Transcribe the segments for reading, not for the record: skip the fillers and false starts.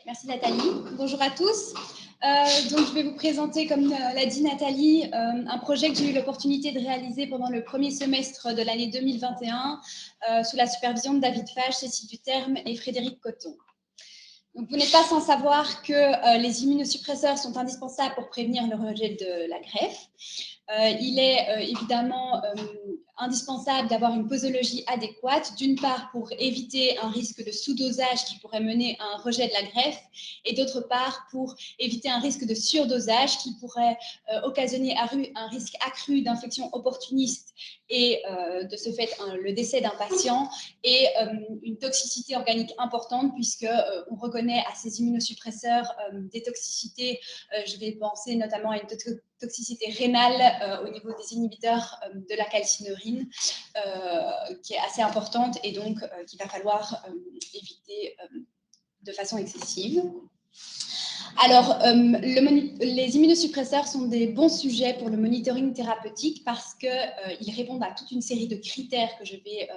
Merci Nathalie. Bonjour à tous. Donc, je vais vous présenter, comme l'a dit Nathalie, un projet que j'ai eu l'opportunité de réaliser pendant le premier semestre de l'année 2021 sous la supervision de David Fage, Cécile Duterme et Frédéric Coton. Donc, vous n'êtes pas sans savoir que les immunosuppresseurs sont indispensables pour prévenir le rejet de la greffe. Il est évidemment indispensable d'avoir une posologie adéquate, d'une part pour éviter un risque de sous-dosage qui pourrait mener à un rejet de la greffe, et d'autre part pour éviter un risque de surdosage qui pourrait occasionner un risque accru d'infection opportuniste et de ce fait le décès d'un patient et une toxicité organique importante puisqu'on reconnaît à ces immunosuppresseurs des toxicités, je vais penser notamment à une toxicité rénale au niveau des inhibiteurs de la calcineurie qui est assez importante et donc qu'il va falloir éviter de façon excessive. Alors, les immunosuppresseurs sont des bons sujets pour le monitoring thérapeutique parce qu'ils répondent à toute une série de critères que je vais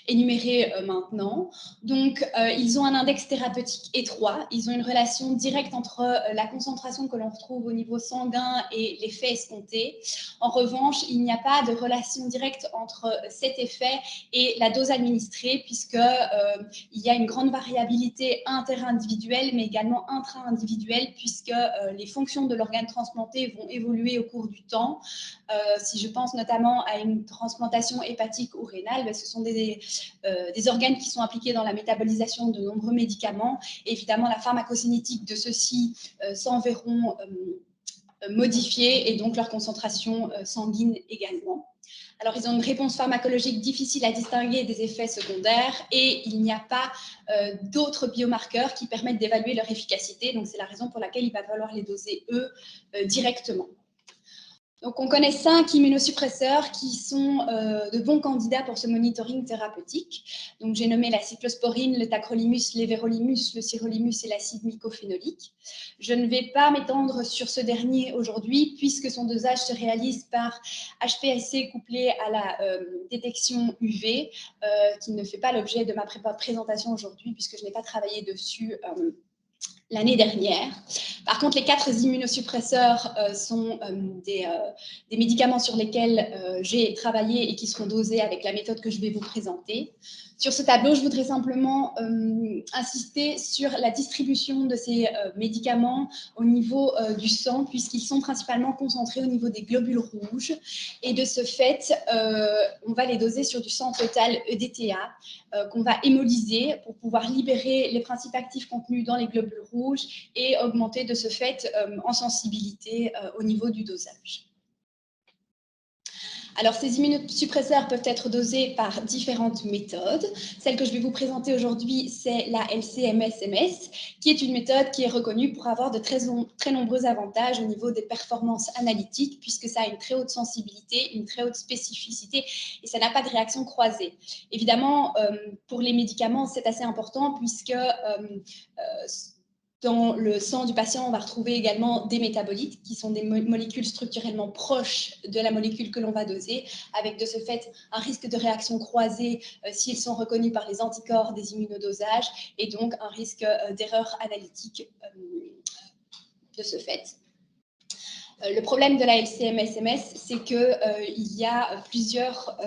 énumérer maintenant. Donc, ils ont un index thérapeutique étroit. Ils ont une relation directe entre la concentration que l'on retrouve au niveau sanguin et l'effet escompté. En revanche, il n'y a pas de relation directe entre cet effet et la dose administrée puisqu'il y a une grande variabilité interindividuelle mais également intra-individuelle puisque les fonctions de l'organe transplanté vont évoluer au cours du temps. Si je pense notamment à une transplantation hépatique ou rénale, ce sont des organes qui sont impliqués dans la métabolisation de nombreux médicaments. Et évidemment, la pharmacocinétique de ceux-ci s'en verront modifiées et donc leur concentration sanguine également. Alors, ils ont une réponse pharmacologique difficile à distinguer des effets secondaires et il n'y a pas d'autres biomarqueurs qui permettent d'évaluer leur efficacité. Donc, c'est la raison pour laquelle il va falloir les doser, eux, directement. Donc, on connaît 5 immunosuppresseurs qui sont de bons candidats pour ce monitoring thérapeutique. Donc, j'ai nommé la cyclosporine, le tacrolimus, l'éverolimus, le sirolimus et l'acide mycophénolique. Je ne vais pas m'étendre sur ce dernier aujourd'hui puisque son dosage se réalise par HPLC couplé à la détection UV qui ne fait pas l'objet de ma présentation aujourd'hui puisque je n'ai pas travaillé dessus l'année dernière. Par contre, les 4 immunosuppresseurs sont des médicaments sur lesquels j'ai travaillé et qui seront dosés avec la méthode que je vais vous présenter. Sur ce tableau, je voudrais simplement insister sur la distribution de ces médicaments au niveau du sang, puisqu'ils sont principalement concentrés au niveau des globules rouges. Et de ce fait, on va les doser sur du sang total EDTA, qu'on va hémolyser pour pouvoir libérer les principes actifs contenus dans les globules rouges et augmenter de ce fait en sensibilité au niveau du dosage. Alors, ces immunosuppresseurs peuvent être dosés par différentes méthodes. Celle que je vais vous présenter aujourd'hui, c'est la LC-MS-MS, qui est une méthode qui est reconnue pour avoir de très nombreux avantages au niveau des performances analytiques, puisque ça a une très haute sensibilité, une très haute spécificité, et ça n'a pas de réaction croisée. Évidemment, pour les médicaments, c'est assez important, puisque dans le sang du patient, on va retrouver également des métabolites qui sont des molécules structurellement proches de la molécule que l'on va doser, avec de ce fait un risque de réaction croisée s'ils sont reconnus par les anticorps des immunodosages et donc un risque d'erreur analytique de ce fait. Le problème de la LC-MS-MS, c'est qu'il y a plusieurs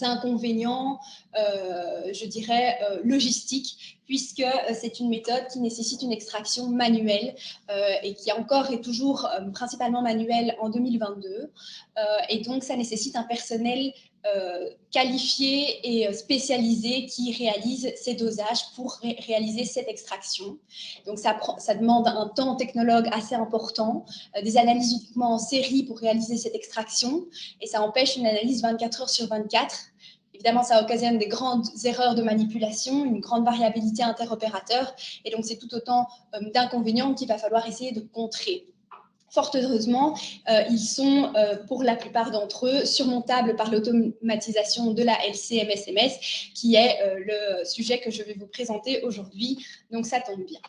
inconvénients, je dirais, logistiques, puisque c'est une méthode qui nécessite une extraction manuelle et qui encore est toujours principalement manuelle en 2022. Et donc, ça nécessite un personnel qualifié et spécialisé qui réalise ces dosages pour réaliser cette extraction. Donc, ça demande un temps technologue assez important, des analyses uniquement en série pour réaliser cette extraction, et ça empêche une analyse 24 heures sur 24. Évidemment, ça occasionne des grandes erreurs de manipulation, une grande variabilité interopérateur, et donc c'est tout autant d'inconvénients qu'il va falloir essayer de contrer. Fort heureusement, ils sont, pour la plupart d'entre eux, surmontables par l'automatisation de la LC-MS-MS, qui est le sujet que je vais vous présenter aujourd'hui, donc ça tombe bien.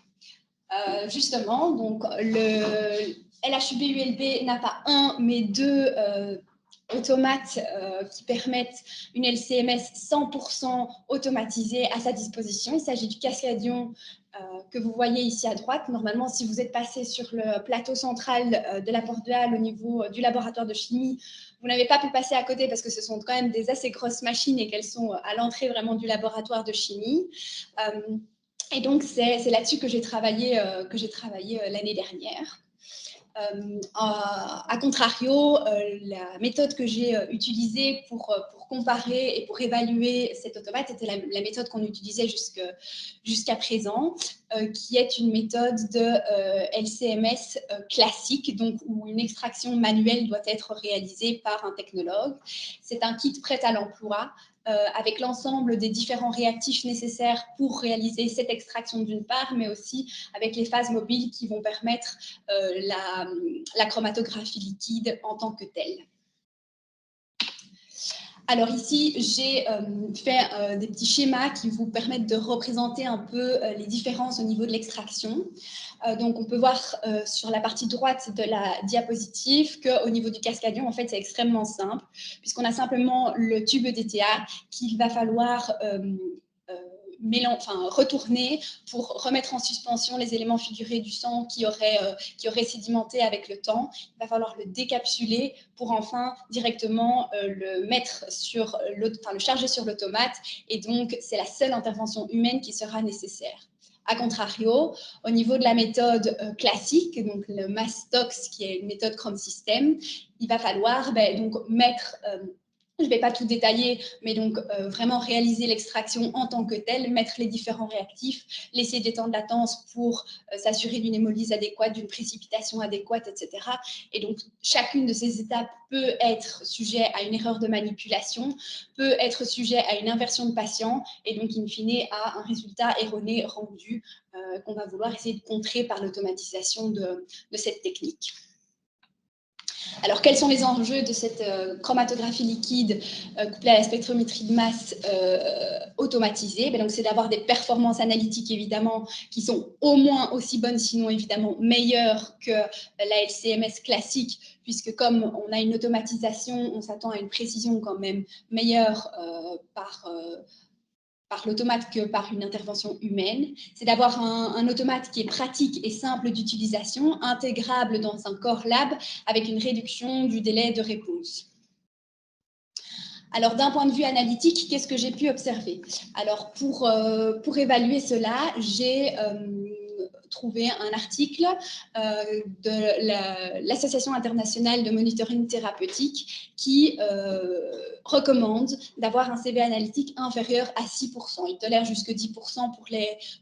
Justement, donc le LHUB-ULB n'a pas un, mais deux automates qui permettent une LCMS 100% automatisée à sa disposition. Il s'agit du cascadion que vous voyez ici à droite. Normalement, si vous êtes passé sur le plateau central de la porte de halle au niveau du laboratoire de chimie, vous n'avez pas pu passer à côté parce que ce sont quand même des assez grosses machines et qu'elles sont à l'entrée vraiment du laboratoire de chimie. Et donc, c'est là-dessus que j'ai travaillé l'année dernière. À contrario, la méthode que j'ai utilisée pour comparer et pour évaluer cet automate était la méthode qu'on utilisait jusqu'à présent, qui est une méthode de LCMS classique, donc où une extraction manuelle doit être réalisée par un technologue. C'est un kit prêt à l'emploi avec l'ensemble des différents réactifs nécessaires pour réaliser cette extraction d'une part, mais aussi avec les phases mobiles qui vont permettre la chromatographie liquide en tant que telle. Alors ici, j'ai fait des petits schémas qui vous permettent de représenter un peu les différences au niveau de l'extraction. Donc on peut voir sur la partie droite de la diapositive qu'au niveau du cascadion, en fait, c'est extrêmement simple, puisqu'on a simplement le tube DTA qu'il va falloir retourner pour remettre en suspension les éléments figurés du sang qui auraient sédimenté avec le temps. Il va falloir le décapsuler pour enfin directement le charger sur l'automate. Et donc, c'est la seule intervention humaine qui sera nécessaire. A contrario, au niveau de la méthode classique, donc le Mastox, qui est une méthode Chrome System, il va falloir donc mettre... je ne vais pas tout détailler, mais donc vraiment réaliser l'extraction en tant que telle, mettre les différents réactifs, laisser des temps de latence pour s'assurer d'une hémolyse adéquate, d'une précipitation adéquate, etc. Et donc, chacune de ces étapes peut être sujet à une erreur de manipulation, peut être sujet à une inversion de patient, et donc, in fine, à un résultat erroné rendu qu'on va vouloir essayer de contrer par l'automatisation de cette technique. Alors, quels sont les enjeux de cette chromatographie liquide couplée à la spectrométrie de masse automatisée? Donc, c'est d'avoir des performances analytiques, évidemment, qui sont au moins aussi bonnes, sinon évidemment meilleures que la LCMS classique, puisque comme on a une automatisation, on s'attend à une précision quand même meilleure par l'automate que par une intervention humaine. C'est d'avoir un automate qui est pratique et simple d'utilisation, intégrable dans un core lab avec une réduction du délai de réponse. Alors, d'un point de vue analytique, qu'est-ce que j'ai pu observer? Alors, pour évaluer cela, j'ai trouvé un article de l'Association internationale de monitoring thérapeutique qui recommande d'avoir un CV analytique inférieur à 6%. Il tolère jusque 10%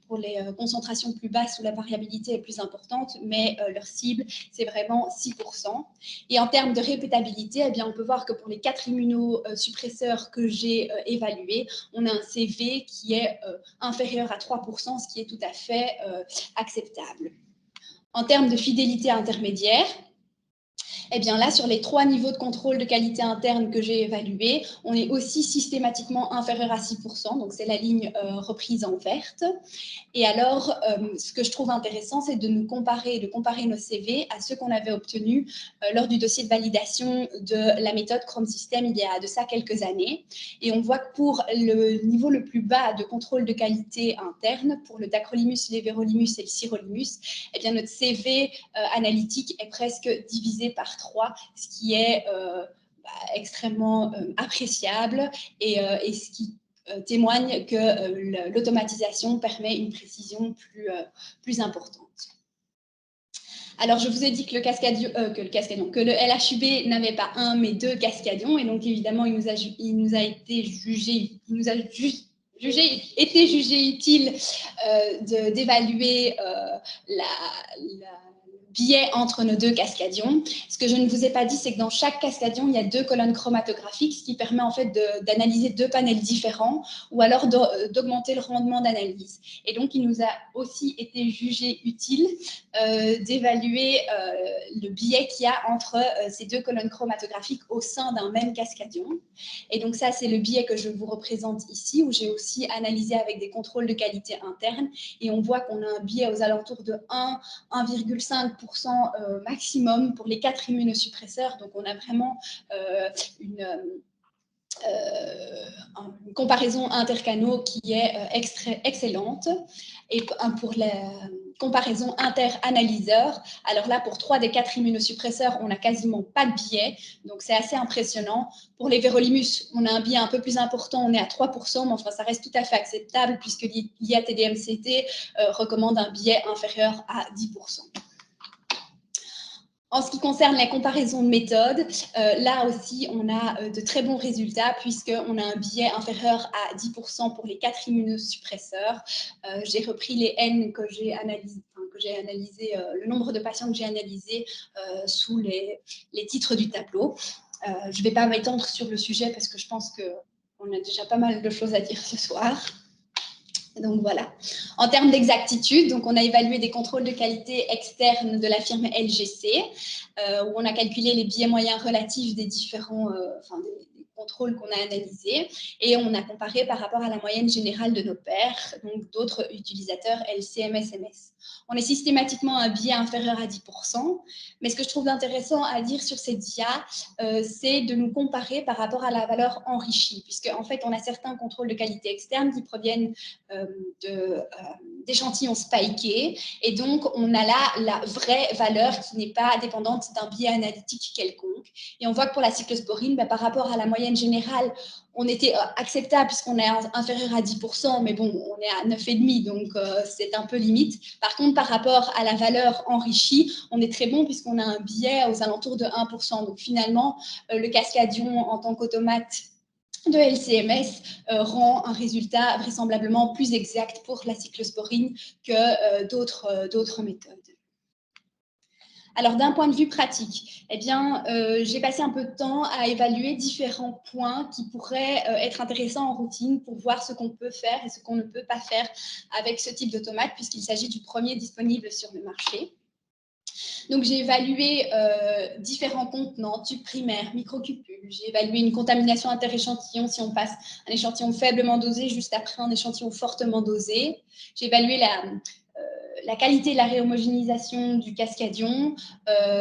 pour les concentrations plus basses où la variabilité est plus importante, mais leur cible, c'est vraiment 6%. Et en termes de répétabilité, eh bien, on peut voir que pour les 4 immunosuppresseurs que j'ai évalués, on a un CV qui est inférieur à 3%, ce qui est tout à fait acceptable. En termes de fidélité intermédiaire, eh bien là, sur les 3 niveaux de contrôle de qualité interne que j'ai évalués, on est aussi systématiquement inférieur à 6%, donc c'est la ligne reprise en verte. Et alors, ce que je trouve intéressant, c'est de comparer nos CV à ceux qu'on avait obtenus lors du dossier de validation de la méthode Chrome System il y a de ça quelques années. Et on voit que pour le niveau le plus bas de contrôle de qualité interne, pour le tacrolimus, l'éverolimus et le sirolimus, eh bien notre CV analytique est presque divisé par 3, ce qui est extrêmement appréciable et ce qui témoigne que l'automatisation permet une précision plus importante. Alors, je vous ai dit que le LHUB n'avait pas un, mais 2 cascadions. Et donc, évidemment, il nous a été jugé utile d'évaluer la biais entre nos 2 cascadions. Ce que je ne vous ai pas dit, c'est que dans chaque cascadion, il y a 2 colonnes chromatographiques, ce qui permet en fait d'analyser 2 panels différents ou alors d'augmenter le rendement d'analyse. Et donc, il nous a aussi été jugé utile d'évaluer le biais qu'il y a entre ces 2 colonnes chromatographiques au sein d'un même cascadion. Et donc, ça, c'est le biais que je vous représente ici, où j'ai aussi analysé avec des contrôles de qualité interne. Et on voit qu'on a un biais aux alentours de 1,5% 80% maximum pour les 4 immunosuppresseurs. Donc, on a vraiment une comparaison intercanaux qui est excellente. Et pour la comparaison inter-analyseur, alors là, pour 3 des 4 immunosuppresseurs, on n'a quasiment pas de biais, donc c'est assez impressionnant. Pour les Vérolimus, on a un biais un peu plus important, on est à 3%, mais enfin, ça reste tout à fait acceptable puisque l'IATDMCT recommande un biais inférieur à 10%. En ce qui concerne la comparaison de méthodes, là aussi, on a de très bons résultats puisqu'on a un biais inférieur à 10% pour les 4 immunosuppresseurs. J'ai repris les N que j'ai analysés, le nombre de patients que j'ai analysés sous les titres du tableau. Je ne vais pas m'étendre sur le sujet parce que je pense qu'on a déjà pas mal de choses à dire ce soir. Donc voilà. En termes d'exactitude, donc on a évalué des contrôles de qualité externes de la firme LGC, où on a calculé les biais moyens relatifs des différents des contrôles qu'on a analysés, et on a comparé par rapport à la moyenne générale de nos pairs, donc d'autres utilisateurs LCMS-MS. On est systématiquement à un biais inférieur à 10%, mais ce que je trouve intéressant à dire sur ces dias, c'est de nous comparer par rapport à la valeur enrichie, puisque en fait on a certains contrôles de qualité externes qui proviennent d'échantillons spikés, et donc on a là la vraie valeur qui n'est pas dépendante d'un biais analytique quelconque, et on voit que pour la cyclosporine, par rapport à la moyenne générale, on était acceptable puisqu'on est inférieur à 10%, mais bon, on est à 9,5, donc c'est un peu limite. Par contre, par rapport à la valeur enrichie, on est très bon puisqu'on a un biais aux alentours de 1%. Donc finalement, le cascadion en tant qu'automate de LCMS rend un résultat vraisemblablement plus exact pour la cyclosporine que d'autres méthodes. Alors, d'un point de vue pratique, eh bien, j'ai passé un peu de temps à évaluer différents points qui pourraient être intéressants en routine pour voir ce qu'on peut faire et ce qu'on ne peut pas faire avec ce type d'automate, puisqu'il s'agit du premier disponible sur le marché. Donc, j'ai évalué différents contenants, tubes primaires, microcupules. J'ai évalué une contamination interéchantillon si on passe un échantillon faiblement dosé juste après un échantillon fortement dosé. J'ai évalué la qualité de la réhomogénéisation du cascadion,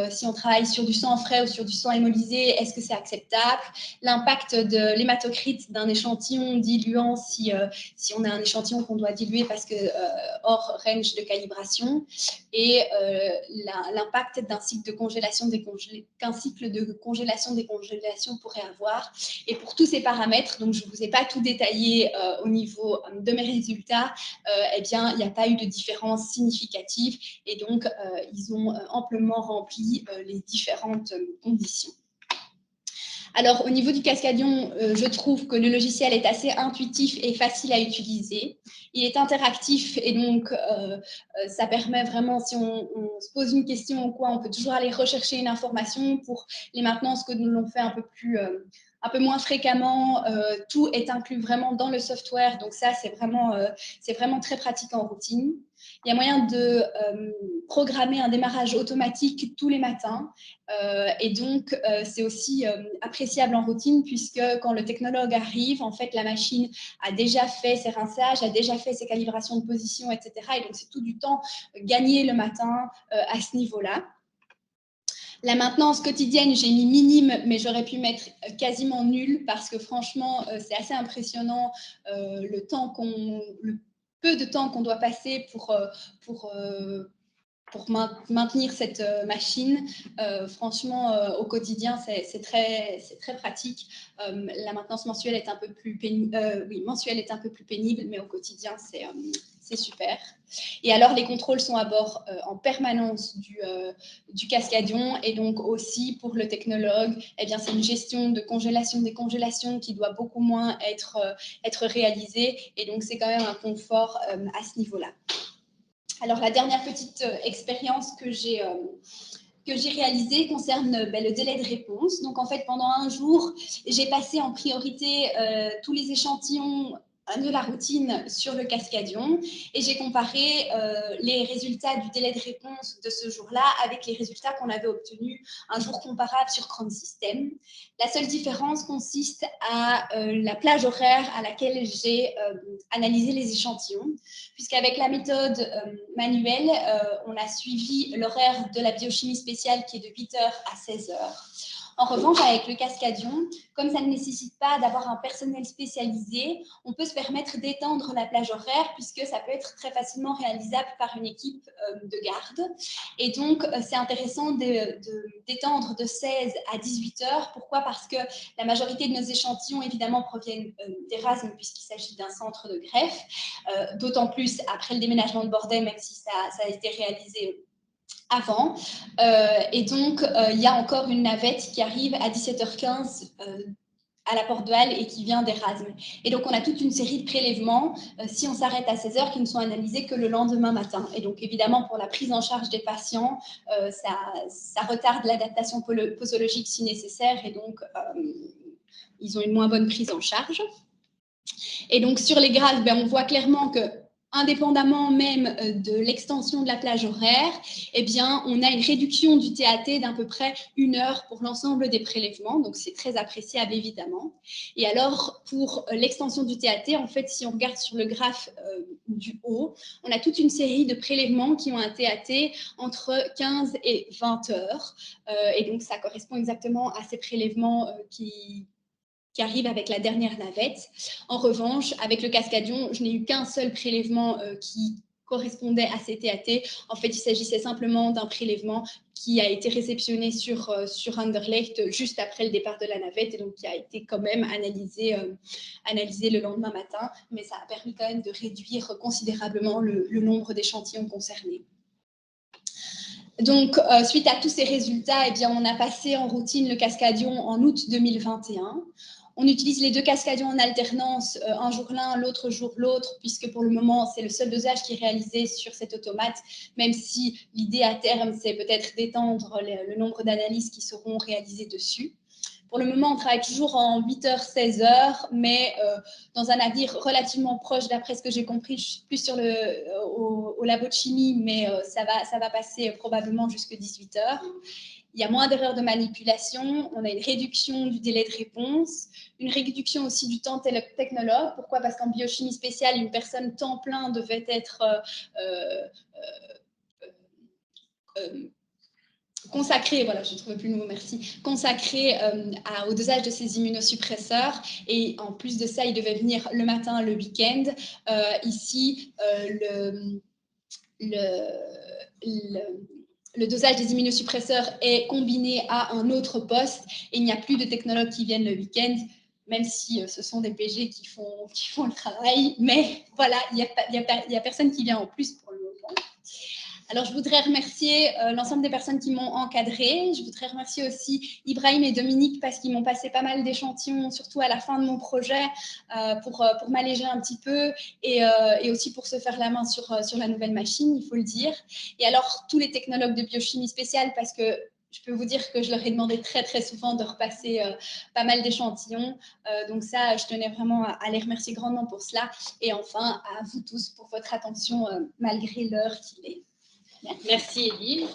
si on travaille sur du sang frais ou sur du sang hémolysé, est-ce que c'est acceptable? L'impact de l'hématocrite d'un échantillon diluant si on a un échantillon qu'on doit diluer parce que hors range de calibration, et l'impact d'un cycle de congélation qu'un cycle de congélation pourrait avoir. Et pour tous ces paramètres, donc je ne vous ai pas tout détaillé au niveau de mes résultats, eh bien, il n'y a pas eu de différence significative, et donc ils ont amplement rempli les différentes conditions. Alors, au niveau du cascadion, je trouve que le logiciel est assez intuitif et facile à utiliser. Il est interactif et donc ça permet vraiment, si on se pose une question ou quoi, on peut toujours aller rechercher une information. Pour les maintenances que nous l'on fait un peu moins fréquemment, tout est inclus vraiment dans le software. Donc ça, c'est vraiment très pratique en routine. Il y a moyen de programmer un démarrage automatique tous les matins. Et donc, c'est aussi appréciable en routine puisque quand le technologue arrive, en fait, la machine a déjà fait ses rinçages, a déjà fait ses calibrations de position, etc. Et donc, c'est tout du temps gagné le matin à ce niveau-là. La maintenance quotidienne, j'ai mis minime, mais j'aurais pu mettre quasiment nul parce que franchement, c'est assez impressionnant le peu de temps qu'on doit passer pour maintenir cette machine. Franchement, au quotidien, c'est très pratique. La maintenance mensuelle est un peu plus pénible, mais au quotidien, c'est super. Et alors, les contrôles sont à bord en permanence du cascadion, et donc aussi pour le technologue, eh bien, c'est une gestion de congélation, des congélations qui doit beaucoup moins être réalisée, et donc c'est quand même un confort à ce niveau-là. Alors, la dernière petite expérience que j'ai réalisée concerne le délai de réponse. Donc, en fait, pendant un jour, j'ai passé en priorité tous les échantillons de la routine sur le Cascadion et j'ai comparé les résultats du délai de réponse de ce jour-là avec les résultats qu'on avait obtenus un jour comparable sur Chrome System. La seule différence consiste à la plage horaire à laquelle j'ai analysé les échantillons, puisqu'avec la méthode manuelle, on a suivi l'horaire de la biochimie spéciale qui est de 8h à 16h. En revanche, avec le Cascadion, comme ça ne nécessite pas d'avoir un personnel spécialisé, on peut se permettre d'étendre la plage horaire puisque ça peut être très facilement réalisable par une équipe de garde. Et donc, c'est intéressant d'étendre de 16 à 18 heures. Pourquoi? Parce que la majorité de nos échantillons, évidemment, proviennent d'Erasme puisqu'il s'agit d'un centre de greffe, d'autant plus après le déménagement de Bordeaux, même si ça a été réalisé avant. Et donc, il y a encore une navette qui arrive à 17h15 à la Porte de Halle et qui vient d'Erasme. Et donc, on a toute une série de prélèvements, si on s'arrête à 16h, qui ne sont analysés que le lendemain matin. Et donc, évidemment, pour la prise en charge des patients, ça retarde l'adaptation posologique si nécessaire. Et donc, ils ont une moins bonne prise en charge. Et donc, sur les graphes, on voit clairement que indépendamment même de l'extension de la plage horaire, eh bien, on a une réduction du TAT d'à peu près 1 heure pour l'ensemble des prélèvements. Donc, c'est très appréciable, évidemment. Et alors, pour l'extension du TAT, en fait, si on regarde sur le graphe du haut, on a toute une série de prélèvements qui ont un TAT entre 15 et 20 heures. Et donc, ça correspond exactement à ces prélèvements qui arrive avec la dernière navette. En revanche, avec le Cascadion, je n'ai eu qu'un seul prélèvement qui correspondait à ces TAT. En fait, il s'agissait simplement d'un prélèvement qui a été réceptionné sur Anderlecht juste après le départ de la navette et donc qui a été quand même analysé le lendemain matin, mais ça a permis quand même de réduire considérablement le nombre d'échantillons concernés. Donc, suite à tous ces résultats, eh bien, on a passé en routine le Cascadion en août 2021. On utilise les deux Cascadions en alternance, un jour l'un, l'autre jour l'autre, puisque pour le moment, c'est le seul dosage qui est réalisé sur cet automate, même si l'idée à terme, c'est peut-être d'étendre le nombre d'analyses qui seront réalisées dessus. Pour le moment, on travaille toujours en 8h, 16h, mais dans un avenir relativement proche, d'après ce que j'ai compris, je suis plus sur au labo de chimie, mais ça va passer probablement jusque 18h. Il y a moins d'erreurs de manipulation, on a une réduction du délai de réponse, une réduction aussi du temps technologue. Pourquoi? Parce qu'en biochimie spéciale, une personne temps plein devait être consacré, voilà, je ne trouvais plus le mot, merci, consacré au dosage de ces immunosuppresseurs. Et en plus de ça, il devait venir le matin, le week-end. Ici, le dosage des immunosuppresseurs est combiné à un autre poste et il n'y a plus de technologues qui viennent le week-end, même si ce sont des PG qui font le travail. Mais voilà, il n'y a personne qui vient en plus pour le moment. Alors, je voudrais remercier l'ensemble des personnes qui m'ont encadrée. Je voudrais remercier aussi Ibrahim et Dominique parce qu'ils m'ont passé pas mal d'échantillons, surtout à la fin de mon projet, pour m'alléger un petit peu et aussi pour se faire la main sur la nouvelle machine, il faut le dire. Et alors, tous les technologues de biochimie spéciale, parce que je peux vous dire que je leur ai demandé très, très souvent de repasser pas mal d'échantillons. Donc ça, je tenais vraiment à les remercier grandement pour cela. Et enfin, à vous tous pour votre attention malgré l'heure qu'il est. Merci Élie.